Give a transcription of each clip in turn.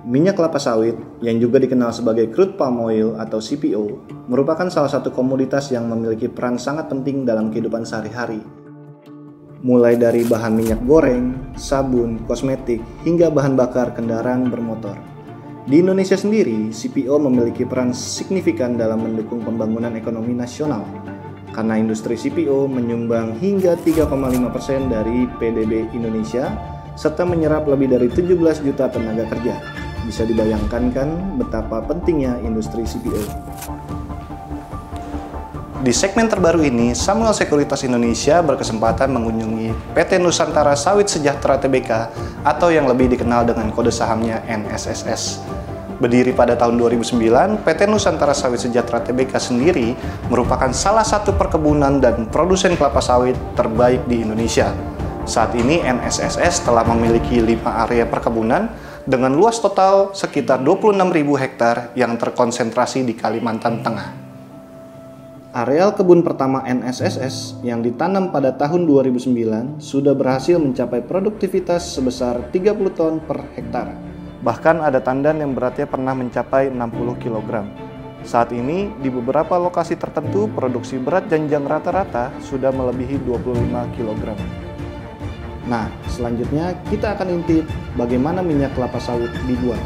Minyak kelapa sawit, yang juga dikenal sebagai crude palm oil atau CPO, merupakan salah satu komoditas yang memiliki peran sangat penting dalam kehidupan sehari-hari. Mulai dari bahan minyak goreng, sabun, kosmetik, hingga bahan bakar kendaraan bermotor. Di Indonesia sendiri, CPO memiliki peran signifikan dalam mendukung pembangunan ekonomi nasional, karena industri CPO menyumbang hingga 3,5% dari PDB Indonesia, serta menyerap lebih dari 17 juta tenaga kerja. Bisa dibayangkan kan betapa pentingnya industri CPO. Di segmen terbaru ini, Samuel Sekuritas Indonesia berkesempatan mengunjungi PT Nusantara Sawit Sejahtera Tbk atau yang lebih dikenal dengan kode sahamnya NSSS. Berdiri pada tahun 2009, PT Nusantara Sawit Sejahtera Tbk sendiri merupakan salah satu perkebunan dan produsen kelapa sawit terbaik di Indonesia. Saat ini NSSS telah memiliki 5 area perkebunan dengan luas total sekitar 26.000 hektar yang terkonsentrasi di Kalimantan Tengah. Areal kebun pertama NSSS yang ditanam pada tahun 2009 sudah berhasil mencapai produktivitas sebesar 30 ton per hektar. Bahkan ada tandan yang beratnya pernah mencapai 60 kg. Saat ini, di beberapa lokasi tertentu, produksi berat janjang rata-rata sudah melebihi 25 kg. Nah, selanjutnya kita akan intip bagaimana minyak kelapa sawit dibuat.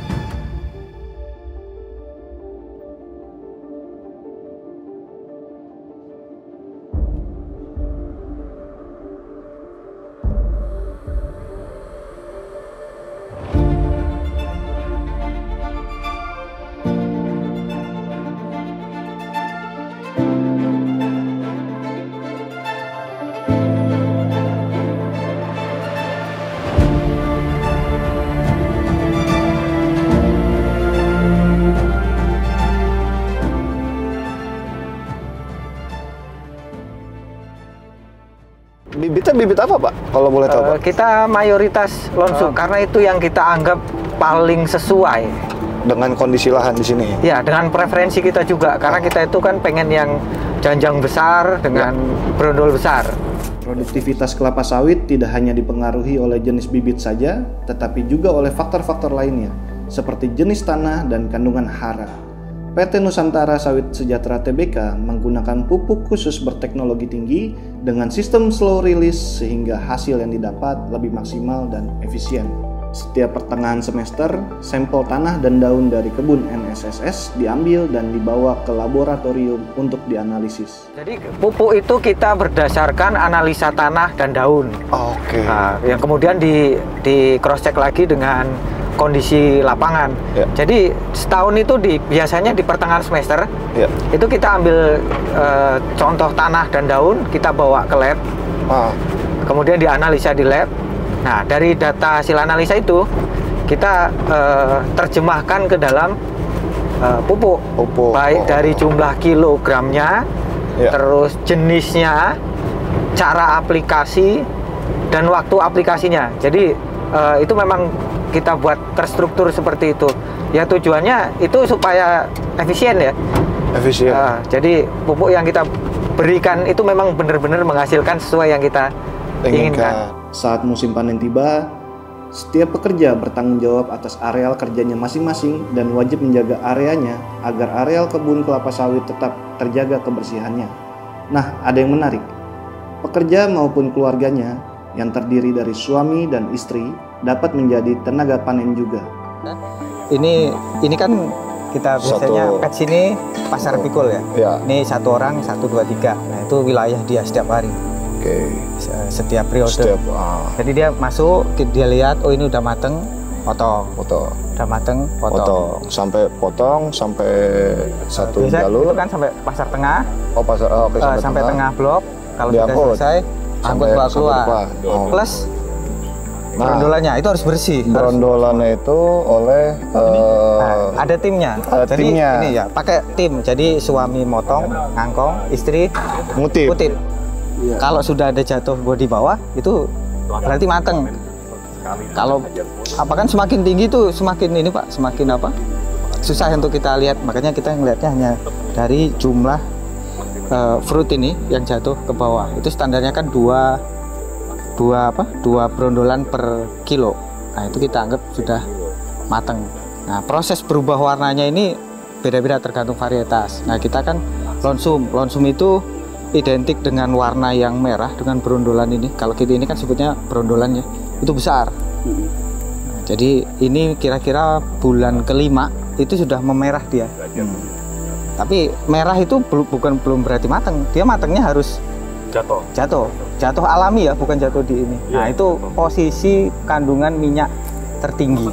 Bibitnya bibit apa, Pak? Kalau boleh tahu, Pak? Kita mayoritas lonsum karena itu yang kita anggap paling sesuai dengan kondisi lahan di sini. Ya, dengan preferensi kita juga karena kita itu kan pengen yang janjang besar dengan brondol besar. Produktivitas kelapa sawit tidak hanya dipengaruhi oleh jenis bibit saja, tetapi juga oleh faktor-faktor lainnya, seperti jenis tanah dan kandungan hara. PT Nusantara Sawit Sejahtera Tbk menggunakan pupuk khusus berteknologi tinggi dengan sistem slow release sehingga hasil yang didapat lebih maksimal dan efisien. Setiap pertengahan semester, sampel tanah dan daun dari kebun NSSS diambil dan dibawa ke laboratorium untuk dianalisis. Jadi pupuk itu kita berdasarkan analisa tanah dan daun. Oke. Nah, yang kemudian di cross check lagi dengan kondisi lapangan. Jadi setahun itu biasanya di pertengahan semester itu kita ambil contoh tanah dan daun, kita bawa ke lab, kemudian dianalisa di lab. Nah, dari data hasil analisa itu kita terjemahkan ke dalam pupuk. Baik dari jumlah kilogramnya, terus jenisnya, cara aplikasi, dan waktu aplikasinya. Jadi itu memang kita buat terstruktur seperti itu. Ya tujuannya itu supaya efisien ya. Efisien. Jadi pupuk yang kita berikan itu memang benar-benar menghasilkan sesuai yang kita inginkan. Saat musim panen tiba, setiap pekerja bertanggung jawab atas areal kerjanya masing-masing dan wajib menjaga areanya agar areal kebun kelapa sawit tetap terjaga kebersihannya. Nah, ada yang menarik. Pekerja maupun keluarganya yang terdiri dari suami dan istri dapat menjadi tenaga panen juga. Ini kan kita biasanya patch ini pasar pikul ya. Ini 1 orang 1, 2, 3. Nah, itu wilayah dia setiap hari. Setiap periode. Jadi dia masuk, dia lihat, oh ini udah mateng, potong. Udah mateng, potong. Sampai satu jalur. Itu kan sampai pasar tengah. Sampai tengah blok. Kalau sudah selesai, angkut bawa keluar. Plus brondolannya itu harus bersih. Brondolannya itu oleh ada timnya. Jadi ini ya pakai tim. Jadi suami motong, ngangkong, istri ngutip. Kalau sudah ada jatuh di bawah itu berarti mateng. Kalau kan semakin tinggi itu semakin ini Pak, semakin susah untuk kita lihat. Makanya kita ngelihatnya hanya dari jumlah fruit ini yang jatuh ke bawah. Itu standarnya kan 2 brondolan per kilo. Nah, itu kita anggap sudah mateng. Nah, proses berubah warnanya ini beda-beda tergantung varietas. Nah, kita kan lonsum. Lonsum itu identik dengan warna yang merah dengan berondolan ini. Kalau kita ini kan sebutnya berondolan ya, itu besar. Nah, jadi ini kira-kira bulan kelima itu sudah memerah dia. Tapi merah itu belum berarti matang. Dia matangnya harus jatuh alami ya, bukan jatuh di ini. Nah, itu posisi kandungan minyak tertinggi.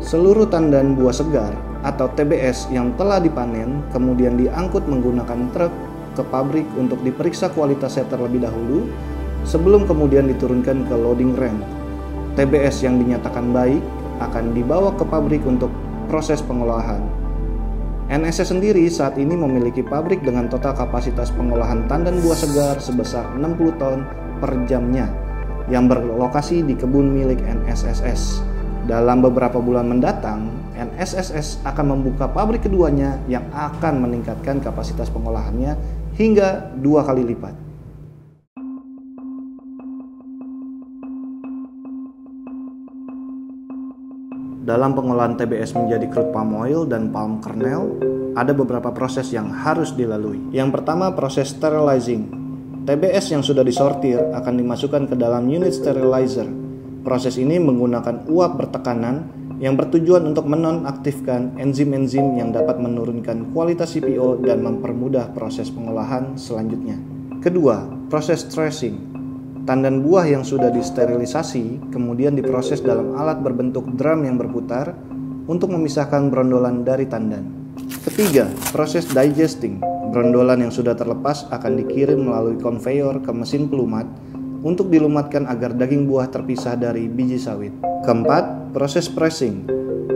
Seluruh tandan buah segar atau TBS yang telah dipanen kemudian diangkut menggunakan truk ke pabrik untuk diperiksa kualitasnya terlebih dahulu sebelum kemudian diturunkan ke loading ramp. TBS yang dinyatakan baik akan dibawa ke pabrik untuk proses pengolahan. NSS sendiri saat ini memiliki pabrik dengan total kapasitas pengolahan tandan buah segar sebesar 60 ton per jamnya yang berlokasi di kebun milik NSSS. Dalam beberapa bulan mendatang, NSSS akan membuka pabrik keduanya yang akan meningkatkan kapasitas pengolahannya hingga 2 kali lipat. Dalam pengolahan TBS menjadi crude palm oil dan palm kernel, ada beberapa proses yang harus dilalui. Yang pertama, proses sterilizing. TBS yang sudah disortir akan dimasukkan ke dalam unit sterilizer. Proses ini menggunakan uap bertekanan yang bertujuan untuk menonaktifkan enzim-enzim yang dapat menurunkan kualitas CPO dan mempermudah proses pengolahan selanjutnya. Kedua, proses tracing. Tandan buah yang sudah disterilisasi kemudian diproses dalam alat berbentuk drum yang berputar untuk memisahkan brondolan dari tandan. Ketiga, proses digesting. Brondolan yang sudah terlepas akan dikirim melalui konveyor ke mesin pelumat untuk dilumatkan agar daging buah terpisah dari biji sawit. Keempat, proses pressing.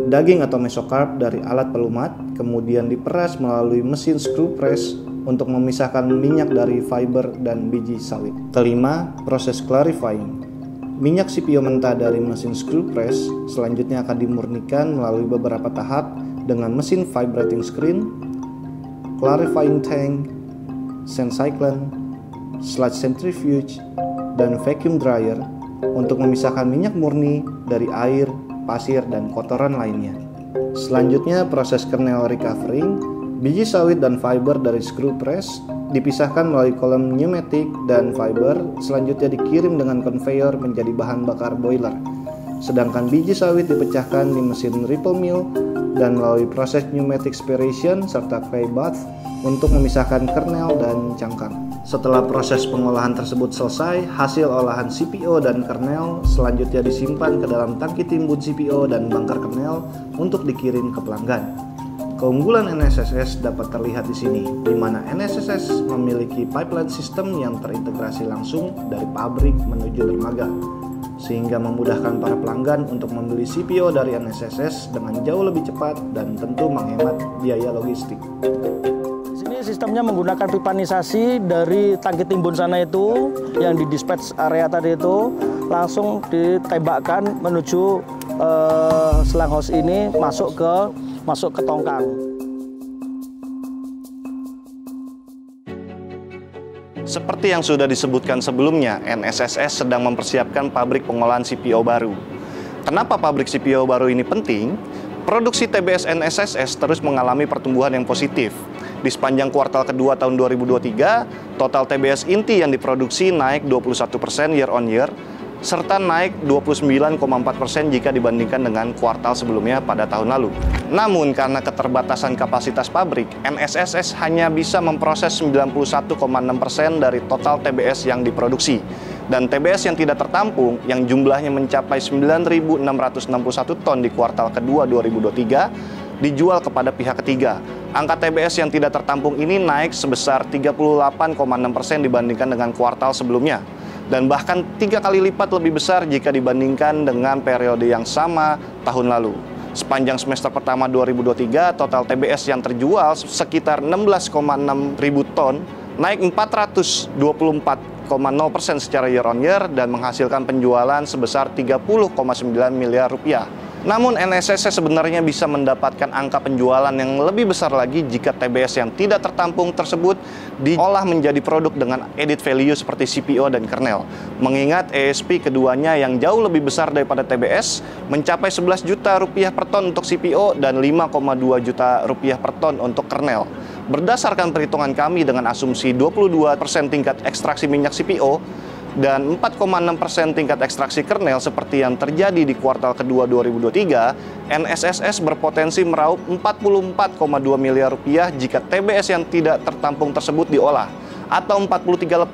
Daging atau mesokarp dari alat pelumat kemudian diperas melalui mesin screw press untuk memisahkan minyak dari fiber dan biji sawit. Kelima, proses clarifying. Minyak CPO mentah dari mesin screw press selanjutnya akan dimurnikan melalui beberapa tahap dengan mesin vibrating screen, clarifying tank, sand cyclone, sludge centrifuge, dan vacuum dryer untuk memisahkan minyak murni dari air, pasir, dan kotoran lainnya. Selanjutnya, proses kernel recovering. Biji sawit dan fiber dari screw press dipisahkan melalui kolom pneumatik dan fiber selanjutnya dikirim dengan konveyor menjadi bahan bakar boiler. Sedangkan biji sawit dipecahkan di mesin ripple mill dan melalui proses pneumatic spiration serta clay bath untuk memisahkan kernel dan cangkang. Setelah proses pengolahan tersebut selesai, hasil olahan CPO dan kernel selanjutnya disimpan ke dalam tangki timbun CPO dan bangkar kernel untuk dikirim ke pelanggan. Keunggulan NSSS dapat terlihat di sini, di mana NSSS memiliki pipeline system yang terintegrasi langsung dari pabrik menuju dermaga, sehingga memudahkan para pelanggan untuk membeli CPO dari NSSS dengan jauh lebih cepat dan tentu menghemat biaya logistik. Di sini sistemnya menggunakan pipanisasi dari tangki timbun sana itu, yang di dispatch area tadi itu, langsung ditembakkan menuju selang hose ini masuk ke tongkang. Seperti yang sudah disebutkan sebelumnya, NSSS sedang mempersiapkan pabrik pengolahan CPO baru. Kenapa pabrik CPO baru ini penting? Produksi TBS NSSS terus mengalami pertumbuhan yang positif. Di sepanjang kuartal kedua tahun 2023, total TBS inti yang diproduksi naik 21% year on year, serta naik 29,4% jika dibandingkan dengan kuartal sebelumnya pada tahun lalu. Namun karena keterbatasan kapasitas pabrik, NSSS hanya bisa memproses 91,6% dari total TBS yang diproduksi. Dan TBS yang tidak tertampung, yang jumlahnya mencapai 9.661 ton di kuartal kedua 2023, dijual kepada pihak ketiga. Angka TBS yang tidak tertampung ini naik sebesar 38,6% dibandingkan dengan kuartal sebelumnya. Dan bahkan 3 kali lipat lebih besar jika dibandingkan dengan periode yang sama tahun lalu. Sepanjang semester pertama 2023, total TBS yang terjual sekitar 16,6 ribu ton, naik 424,0% secara year on year dan menghasilkan penjualan sebesar 30,9 miliar rupiah. Namun NSSS sebenarnya bisa mendapatkan angka penjualan yang lebih besar lagi jika TBS yang tidak tertampung tersebut diolah menjadi produk dengan added value seperti CPO dan kernel. Mengingat ASP keduanya yang jauh lebih besar daripada TBS, mencapai 11 juta rupiah per ton untuk CPO dan 5,2 juta rupiah per ton untuk kernel. Berdasarkan perhitungan kami dengan asumsi 22% tingkat ekstraksi minyak CPO dan 4,6% tingkat ekstraksi kernel seperti yang terjadi di kuartal kedua 2023, NSSS berpotensi meraup 44,2 miliar rupiah jika TBS yang tidak tertampung tersebut diolah, atau 43%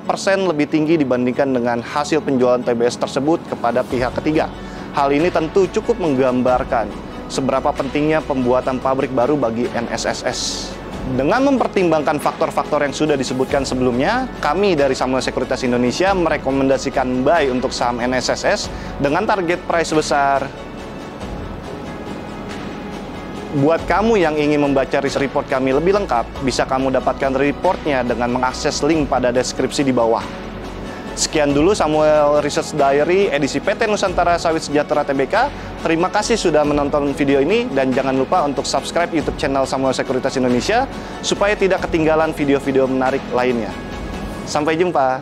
lebih tinggi dibandingkan dengan hasil penjualan TBS tersebut kepada pihak ketiga. Hal ini tentu cukup menggambarkan seberapa pentingnya pembuatan pabrik baru bagi NSSS. Dengan mempertimbangkan faktor-faktor yang sudah disebutkan sebelumnya, kami dari Samuel Sekuritas Indonesia merekomendasikan buy untuk saham NSSS dengan target price besar. Buat kamu yang ingin membaca risk report kami lebih lengkap, bisa kamu dapatkan reportnya dengan mengakses link pada deskripsi di bawah. Sekian dulu Samuel Research Diary edisi PT Nusantara Sawit Sejahtera Tbk. Terima kasih sudah menonton video ini dan jangan lupa untuk subscribe YouTube channel Samuel Sekuritas Indonesia supaya tidak ketinggalan video-video menarik lainnya. Sampai jumpa.